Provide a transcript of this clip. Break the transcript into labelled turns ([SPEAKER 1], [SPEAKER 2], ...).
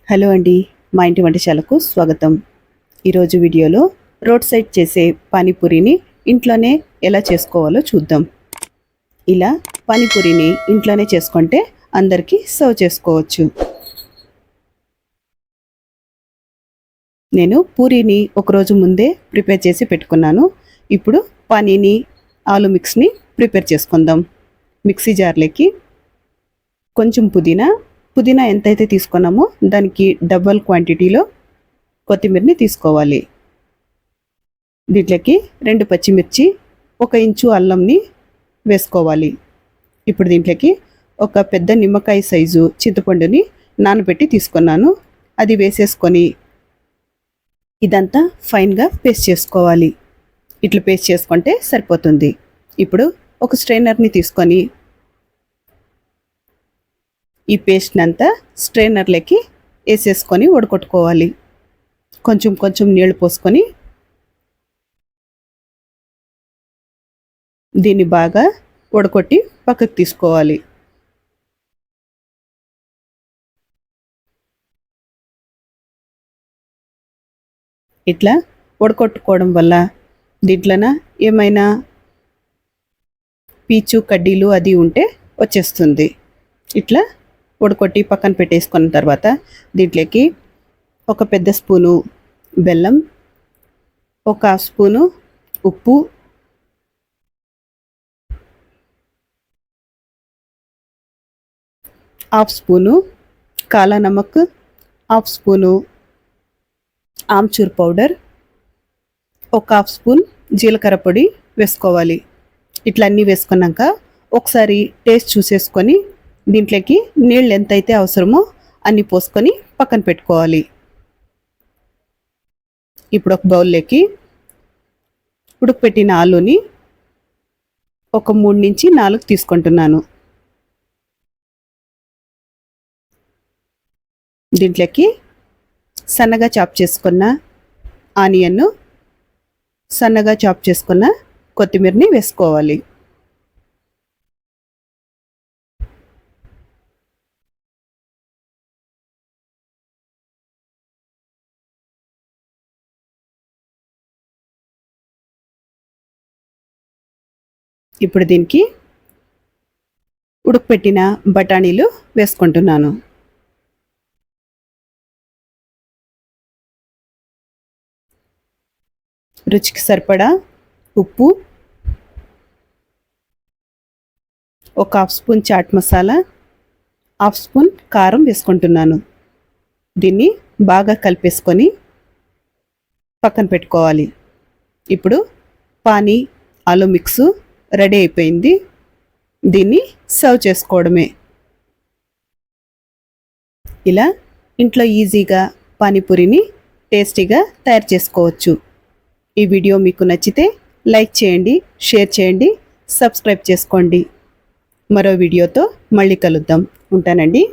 [SPEAKER 1] Hello అండి, మా ఇంటి వంటశాలకు స్వాగతం. ఈరోజు వీడియోలో రోడ్ సైడ్ చేసే పానీపూరిని ఇంట్లోనే ఎలా చేసుకోవాలో చూద్దాం. ఇలా పానీపూరిని ఇంట్లోనే చేసుకుంటే అందరికీ సర్వ్ చేసుకోవచ్చు. నేను పూరీని ఒకరోజు ముందే ప్రిపేర్ చేసి పెట్టుకున్నాను. ఇప్పుడు పానీని ఆలు మిక్స్ని ప్రిపేర్ చేసుకుందాం. మిక్సీ జార్లోకి కొంచెం పుదీనా ఎంతైతే తీసుకున్నామో దానికి డబల్ క్వాంటిటీలో కొత్తిమీరని తీసుకోవాలి. దీంట్లోకి 2 పచ్చిమిర్చి, 1 ఇంచు అల్లంని వేసుకోవాలి. ఇప్పుడు దీంట్లోకి ఒక పెద్ద నిమ్మకాయ సైజు చింతపండుని నానబెట్టి తీసుకున్నాను. అది వేసేసుకొని ఇదంతా ఫైన్గా పేస్ట్ చేసుకోవాలి. ఇట్లా పేస్ట్ చేసుకుంటే సరిపోతుంది. ఇప్పుడు ఒక స్ట్రైనర్ని తీసుకొని ఈ పేస్ట్ని అంతా స్ట్రైనర్లోకి వేసేసుకొని వడకొట్టుకోవాలి. కొంచెం నీళ్లు పోసుకొని దీన్ని బాగా వడకొట్టి పక్కకు తీసుకోవాలి. ఇట్లా వడకొట్టుకోవడం వల్ల దీంట్లోన ఏమైనా పీచు కడ్డీలు అది ఉంటే వచ్చేస్తుంది. ఇట్లా వడకొట్టి పక్కన పెట్టేసుకున్న తర్వాత దీంట్లోకి ఒక పెద్ద స్పూను బెల్లం, 1 హాఫ్ స్పూను ఉప్పు, హాఫ్ స్పూను కాలా నమక్, హాఫ్ స్పూను ఆమ్చూర్ పౌడర్, 1 హాఫ్ స్పూన్ జీలకర్ర పొడి వేసుకోవాలి. ఇట్లా అన్నీ వేసుకున్నాక ఒకసారి టేస్ట్ చూసేసుకొని దీంట్లోకి నీళ్ళు ఎంతైతే అవసరమో అన్ని పోసుకొని పక్కన పెట్టుకోవాలి. ఇప్పుడు ఒక బౌల్లోకి ఉడకపెట్టిన ఆలుని ఒక 3 నుంచి 4 తీసుకుంటున్నాను. దీంట్లోకి సన్నగా చాప్ చేసుకున్న ఆనియన్, సన్నగా చాప్ చేసుకున్న కొత్తిమీరని వేసుకోవాలి. ఇప్పుడు దీనికి ఉడకపెట్టిన బఠానీలు వేసుకుంటున్నాను. రుచికి సరిపడా ఉప్పు, 1 half spoon chaat masala, half spoon కారం వేసుకుంటున్నాను. దీన్ని బాగా కలిపేసుకొని పక్కన పెట్టుకోవాలి. ఇప్పుడు పానీ ఆలు మిక్స్ రెడీ అయిపోయింది. దీన్ని సర్వ్ చేసుకోవడమే. ఇలా ఇంట్లో ఈజీగా పానీపూరిని టేస్టీగా తయారు చేసుకోవచ్చు. ఈ వీడియో మీకు నచ్చితే లైక్ చేయండి, షేర్ చేయండి, సబ్స్క్రైబ్ చేసుకోండి. మరో వీడియోతో మళ్ళీ కలుద్దాం. ఉంటానండి.